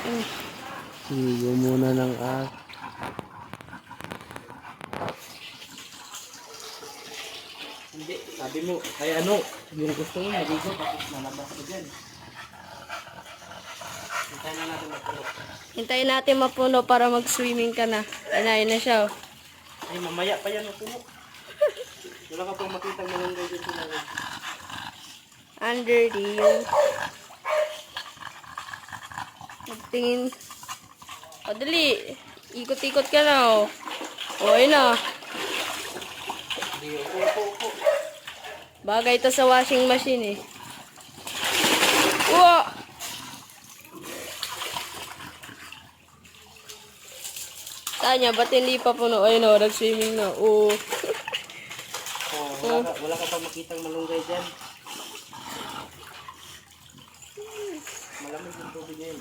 Sigo muna ng Hindi, sabi mo, kaya ano, yung gusto mo, naligo, tapos nalabas ko dyan. Hintayin na natin magpuno. Hintayin natin mapuno para mag-swimming ka na. Ayun na siya. Oh. Ay, mamaya pa yan mapuno. Wala ka pang makita malunggay dito na rin. Under the Magtingin. O, dali. Ikot-ikot ka na, oh. O, ayun na. Hindi, upo. Bagay ito sa washing machine, eh. Uwa! Tanya, ba't hindi pa puno? Ayun, oh, nag-swimming na. Oo. Wala ka pang makitang malunggay dyan. Malamig yung tubig ngayon.